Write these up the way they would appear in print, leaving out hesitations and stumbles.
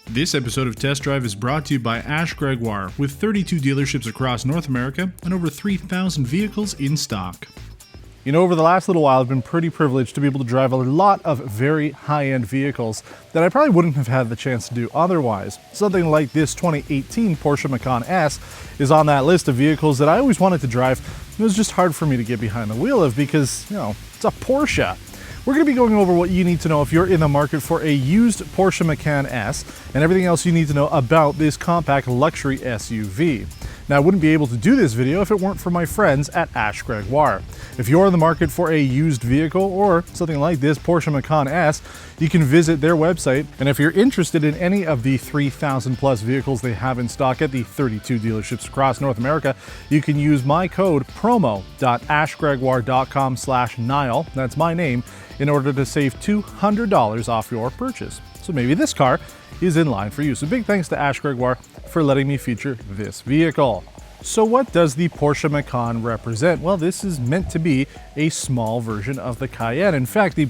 This episode of Test Drive is brought to you by Ash Gregoire, with 32 dealerships across North America and over 3,000 vehicles in stock. You know, over the last little while, I've been pretty privileged to be able to drive a lot of very high-end vehicles that I probably wouldn't have had the chance to do otherwise. Something like this 2018 Porsche Macan S is on that list of vehicles that I always wanted to drive. It was just hard for me to get behind the wheel of because, you know, it's a Porsche. We're going to be going over what you need to know if you're in the market for a used Porsche Macan S and everything else you need to know about this compact luxury SUV. Now, I wouldn't be able to do this video if it weren't for my friends at Ash Gregoire. If you're in the market for a used vehicle or something like this Porsche Macan S, you can visit their website. And if you're interested in any of the 3,000 plus vehicles they have in stock at the 32 dealerships across North America, you can use my code promo.ashgregoire.com/Niall, that's my name, in order to save $200 off your purchase. So maybe this car is in line for you. So big thanks to Ash Gregoire for letting me feature this vehicle. So what does the Porsche Macan represent? Well, this is meant to be a small version of the Cayenne. In fact, the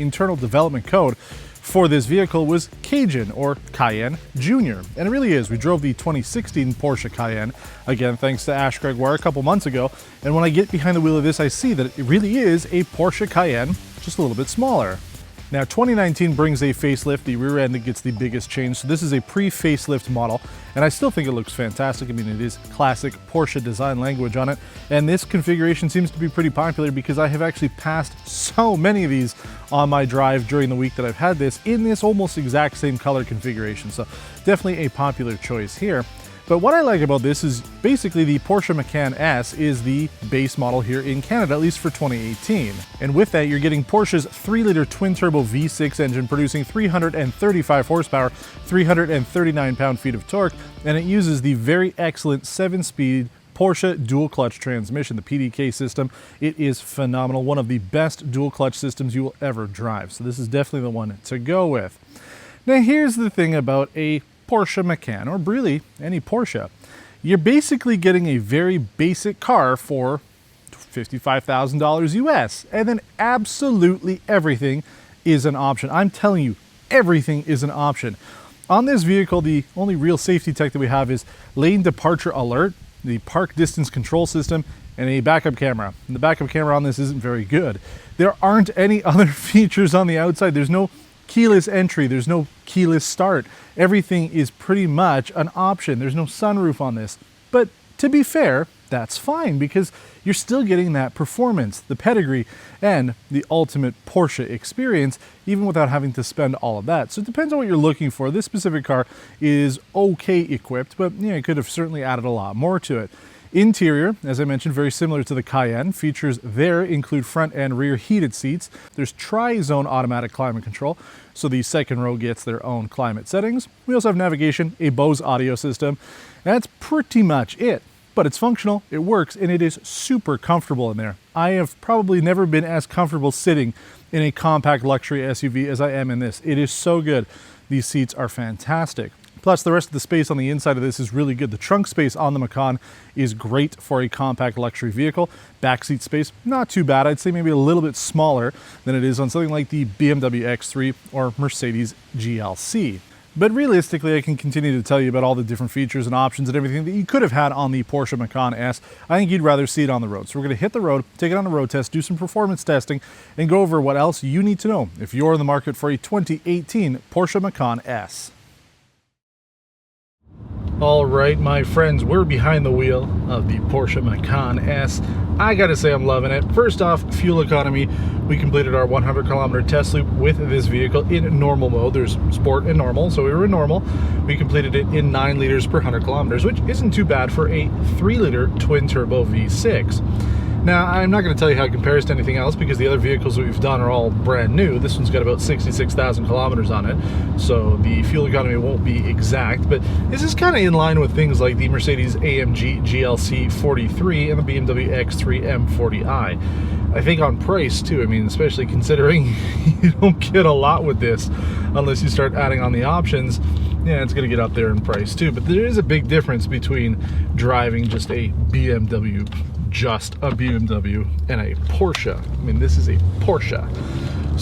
internal development code for this vehicle was Cajun, or Cayenne Junior. And it really is. We drove the 2016 Porsche Cayenne, again, thanks to Ash Gregoire a couple months ago. And when I get behind the wheel of this, I see that it really is a Porsche Cayenne, just a little bit smaller. Now, 2019 brings a facelift. The rear end gets the biggest change. So this is a pre-facelift model, and I still think it looks fantastic. I mean, it is classic Porsche design language on it. And this configuration seems to be pretty popular because I have actually passed so many of these on my drive during the week that I've had this in this almost exact same color configuration. So definitely a popular choice here. But what I like about this is basically the Porsche Macan S is the base model here in Canada, at least for 2018. And with that, you're getting Porsche's 3-liter twin-turbo V6 engine producing 335 horsepower, 339 pound-feet of torque, and it uses the very excellent 7-speed Porsche dual-clutch transmission, the PDK system. It is phenomenal, one of the best dual-clutch systems you will ever drive. So this is definitely the one to go with. Now here's the thing about a Porsche Macan, or really any Porsche. You're basically getting a very basic car for $55,000 US, and then absolutely everything is an option. I'm telling you, everything is an option. On this vehicle, the only real safety tech that we have is lane departure alert, the park distance control system, and a backup camera. And the backup camera on this isn't very good. There aren't any other features on the outside. There's no keyless entry, there's no keyless start. Everything is pretty much an option. There's no sunroof on this. But to be fair, that's fine because you're still getting that performance, the pedigree, and the ultimate Porsche experience, even without having to spend all of that. So it depends on what you're looking for. This specific car is okay equipped, but you know, it could have certainly added a lot more to it. Interior, as I mentioned, very similar to the Cayenne. Features there include front and rear heated seats. There's tri-zone automatic climate control, so the second row gets their own climate settings. We also have navigation, a Bose audio system. That's pretty much it. But it's functional, it works, and it is super comfortable in there. I have probably never been as comfortable sitting in a compact luxury SUV as I am in this. It is so good. These seats are fantastic. Plus, the rest of the space on the inside of this is really good. The trunk space on the Macan is great for a compact luxury vehicle. Backseat space, not too bad. I'd say maybe a little bit smaller than it is on something like the BMW X3 or Mercedes GLC. But realistically, I can continue to tell you about all the different features and options and everything that you could have had on the Porsche Macan S. I think you'd rather see it on the road. So we're going to hit the road, take it on a road test, do some performance testing, and go over what else you need to know if you're in the market for a 2018 Porsche Macan S. All right, my friends, we're behind the wheel of the Porsche Macan S. I gotta say I'm loving it. First off, fuel economy. We completed our 100-kilometer test loop with this vehicle in normal mode. There's sport and normal, so we were in normal. We completed it in 9 liters per 100 kilometers, which isn't too bad for a 3-liter twin-turbo V6. Now, I'm not going to tell you how it compares to anything else because the other vehicles that we've done are all brand new. This one's got about 66,000 kilometers on it, so the fuel economy won't be exact, but this is kind of in line with things like the Mercedes AMG GLC 43 and the BMW X3 M40i. I think on price too, I mean, especially considering you don't get a lot with this unless you start adding on the options. Yeah, it's going to get up there in price too, but there is a big difference between driving just a BMW and a Porsche. I mean, this is a Porsche.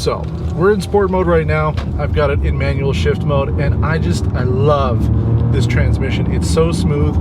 So we're in sport mode right now. I've got it in manual shift mode, and I love this transmission. It's so smooth.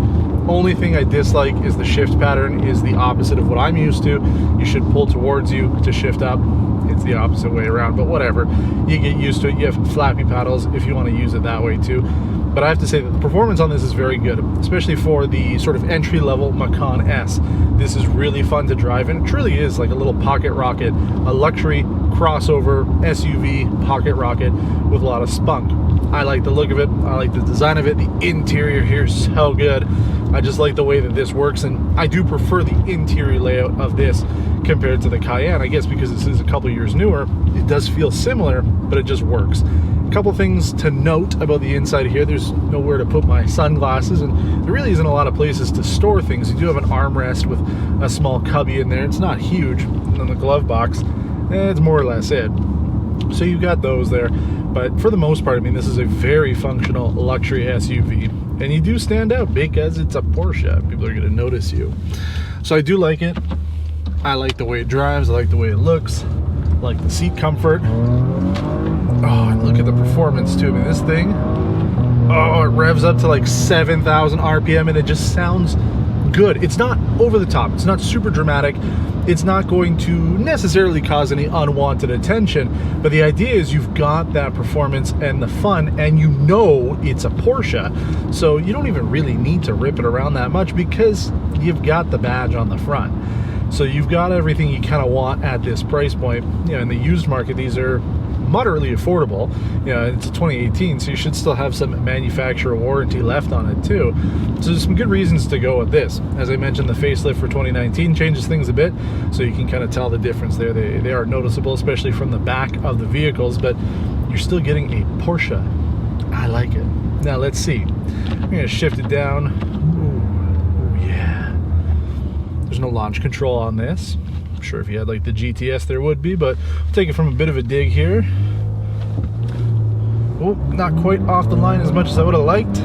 Only thing I dislike is the shift pattern is the opposite of what I'm used to. You should pull towards you to shift up. It's the opposite way around, but whatever. You get used to it. You have flappy paddles if you want to use it that way too. But I have to say that the performance on this is very good, especially for the sort of entry-level Macan S. This is really fun to drive, and it truly is like a little pocket rocket, a luxury crossover SUV pocket rocket with a lot of spunk. I like the look of it. I like the design of it. The interior here is so good. I just like the way that this works, and I do prefer the interior layout of this compared to the Cayenne. I guess because this is a couple years newer, it does feel similar, but it just works. A couple things to note about the inside here. There's nowhere to put my sunglasses, and there really isn't a lot of places to store things. You do have an armrest with a small cubby in there. It's not huge. And then the glove box, it's more or less it. So you've got those there. But for the most part, I mean, this is a very functional luxury SUV. And you do stand out because it's a Porsche. People are going to notice you. So I do like it. I like the way it drives. I like the way it looks. I like the seat comfort. Oh, and look at the performance too. I mean, this thing, oh, it revs up to like 7,000 RPM and it just sounds good. It's not over the top. It's not super dramatic. It's not going to necessarily cause any unwanted attention, but the idea is you've got that performance and the fun, and you know it's a Porsche, so you don't even really need to rip it around that much because you've got the badge on the front. So you've got everything you kind of want at this price point. You know, in the used market, these are moderately affordable. You know, it's a 2018, so you should still have some manufacturer warranty left on it too. So there's some good reasons to go with this. As I mentioned, the facelift for 2019 changes things a bit, so you can kind of tell the difference there. They are noticeable, especially from the back of the vehicles, but you're still getting a Porsche. I like it. Now let's see. I'm gonna shift it down. Ooh, yeah. There's no launch control on this. I'm sure if you had like the GTS there would be, but I'll take it from a bit of a dig here. Oh, not quite off the line as much as I would have liked.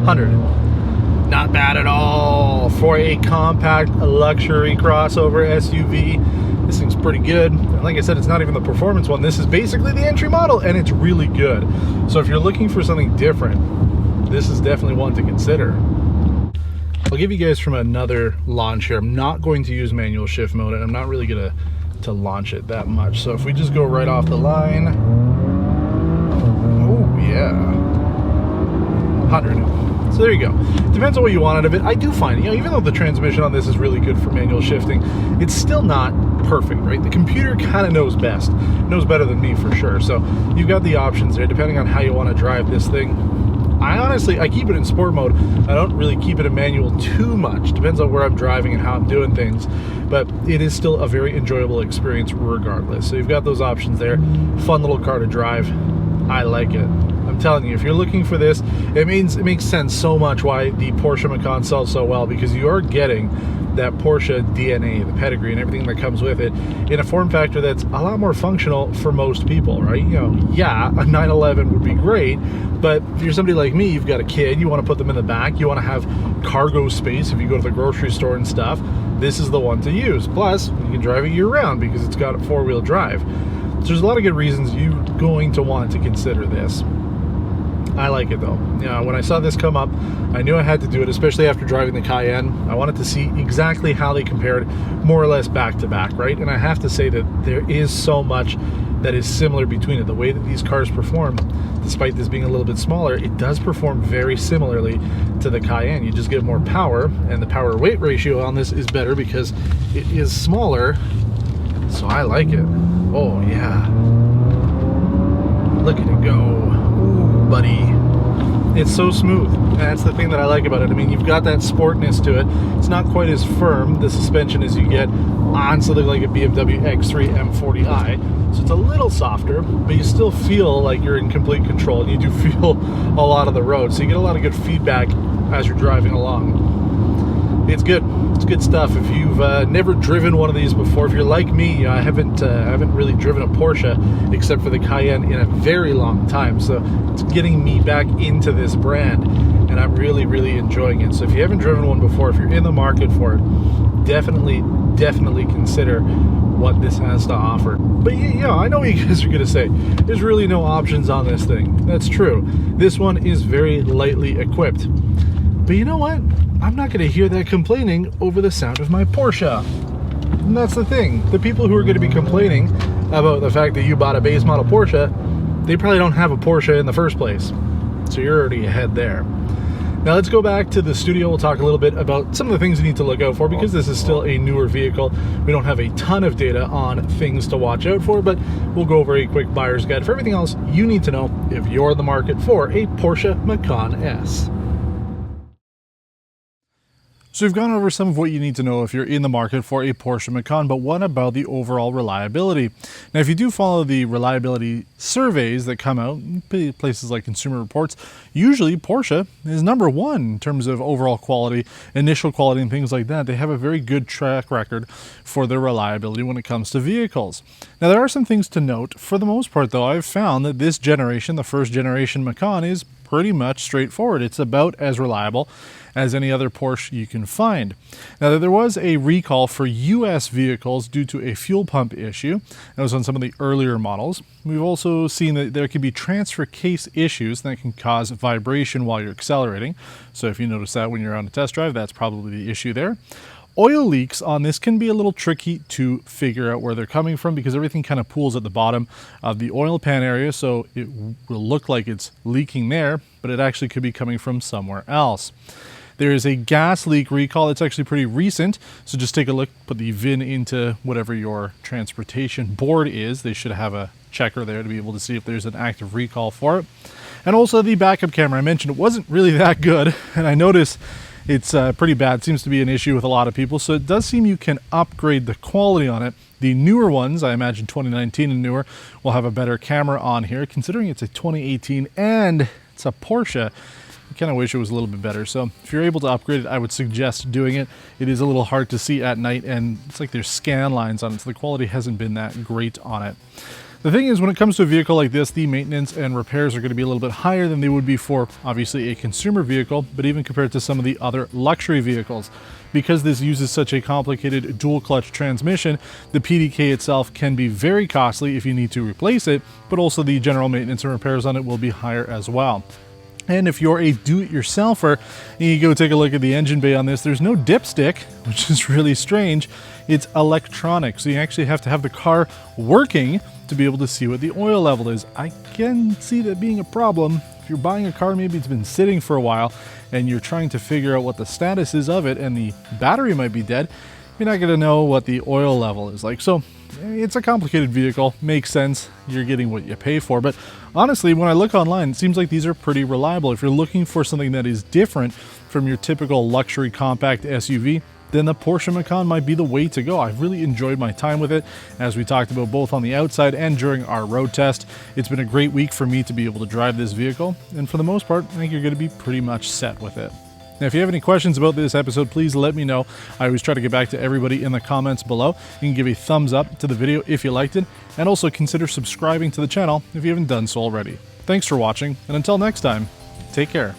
100. Not bad at all for a compact luxury crossover SUV. This thing's pretty good. And like I said, it's not even the performance one. This is basically the entry model, and it's really good. So if you're looking for something different, this is definitely one to consider. I'll give you guys from another launch here. I'm not going to use manual shift mode, and I'm not really going to launch it that much. So if we just go right off the line, oh yeah, 100. So there you go. Depends on what you want out of it. I do find, you know, even though the transmission on this is really good for manual shifting, it's still not perfect, right? The computer kind of knows best, knows better than me for sure. So you've got the options there depending on how you want to drive this thing. I keep it in sport mode. I don't really keep it in manual too much. Depends on where I'm driving and how I'm doing things. But it is still a very enjoyable experience regardless. So you've got those options there. Fun little car to drive. I like it. I'm telling you, if you're looking for this, it makes sense so much why the Porsche Macan sells so well, because you are getting that Porsche DNA, the pedigree and everything that comes with it, in a form factor that's a lot more functional for most people, right? You know, yeah, a 911 would be great, but if you're somebody like me, you've got a kid, you want to put them in the back, you want to have cargo space if you go to the grocery store and stuff, this is the one to use. Plus, you can drive it year-round because it's got a four-wheel drive. So there's a lot of good reasons you're going to want to consider this. I like it though. You know, when I saw this come up, I knew I had to do it, especially after driving the Cayenne. I wanted to see exactly how they compared more or less back to back, right? And I have to say that there is so much that is similar between it. The way that these cars perform, despite this being a little bit smaller, it does perform very similarly to the Cayenne. You just get more power, and the power weight ratio on this is better because it is smaller. So I like it. Oh yeah. Look at it go. Buddy, it's so smooth, and that's the thing that I like about it. I mean, you've got that sportness to it. It's not quite as firm, the suspension, as you get on something like a BMW X3 M40i, so it's a little softer, but you still feel like you're in complete control, and you do feel a lot of the road, so you get a lot of good feedback as you're driving along. It's good. It's good stuff. If you've never driven one of these before, if you're like me, I haven't really driven a Porsche except for the Cayenne in a very long time. So it's getting me back into this brand, and I'm really, really enjoying it. So if you haven't driven one before, if you're in the market for it, definitely consider what this has to offer. But yeah, I know what you guys are going to say. There's really no options on this thing. That's true. This one is very lightly equipped. But you know what? I'm not going to hear that complaining over the sound of my Porsche. And that's the thing. The people who are going to be complaining about the fact that you bought a base model Porsche, they probably don't have a Porsche in the first place. So you're already ahead there. Now let's go back to the studio. We'll talk a little bit about some of the things you need to look out for because this is still a newer vehicle. We don't have a ton of data on things to watch out for, but we'll go over a quick buyer's guide for everything else you need to know if you're in the market for a Porsche Macan S. So we've gone over some of what you need to know if you're in the market for a Porsche Macan, but what about the overall reliability? Now, if you do follow the reliability surveys that come out, places like Consumer Reports, usually Porsche is number one in terms of overall quality, initial quality, and things like that. They have a very good track record for their reliability when it comes to vehicles. Now, there are some things to note. For the most part, though, I've found that this generation, the first generation Macan, is pretty much straightforward. It's about as reliable as any other Porsche you can find. Now, there was a recall for US vehicles due to a fuel pump issue. That was on some of the earlier models. We've also seen that there can be transfer case issues that can cause vibration while you're accelerating. So if you notice that when you're on a test drive, that's probably the issue there. Oil leaks on this can be a little tricky to figure out where they're coming from because everything kind of pools at the bottom of the oil pan area, so it will look like it's leaking there, but it actually could be coming from somewhere else. There is a gas leak recall. It's actually pretty recent, so just take a look, put the VIN into whatever your transportation board is. They should have a checker there to be able to see if there's an active recall for it. And also the backup camera. I mentioned it wasn't really that good, and I noticed it's pretty bad. It seems to be an issue with a lot of people, so it does seem you can upgrade the quality on it. The newer ones, I imagine 2019 and newer, will have a better camera on here. Considering it's a 2018 and it's a Porsche, I kind of wish it was a little bit better. So if you're able to upgrade it, I would suggest doing it. It is a little hard to see at night, and it's like there's scan lines on it, so the quality hasn't been that great on it. The thing is, when it comes to a vehicle like this, the maintenance and repairs are going to be a little bit higher than they would be for, obviously, a consumer vehicle, but even compared to some of the other luxury vehicles. Because this uses such a complicated dual-clutch transmission, the PDK itself can be very costly if you need to replace it, but also the general maintenance and repairs on it will be higher as well. And if you're a do-it-yourselfer and you go take a look at the engine bay on this, there's no dipstick, which is really strange. It's electronic, so you actually have to have the car working to be able to see what the oil level is. I can see that being a problem. If you're buying a car, maybe it's been sitting for a while, and you're trying to figure out what the status is of it, and the battery might be dead, you're not going to know what the oil level is like. So it's a complicated vehicle. Makes sense. You're getting what you pay for. But honestly, when I look online, it seems like these are pretty reliable. If you're looking for something that is different from your typical luxury compact SUV, then the Porsche Macan might be the way to go. I've really enjoyed my time with it, as we talked about both on the outside and during our road test. It's been a great week for me to be able to drive this vehicle, and for the most part, I think you're going to be pretty much set with it. Now, if you have any questions about this episode, please let me know. I always try to get back to everybody in the comments below. You can give a thumbs up to the video if you liked it, and also consider subscribing to the channel if you haven't done so already. Thanks for watching, and until next time, take care.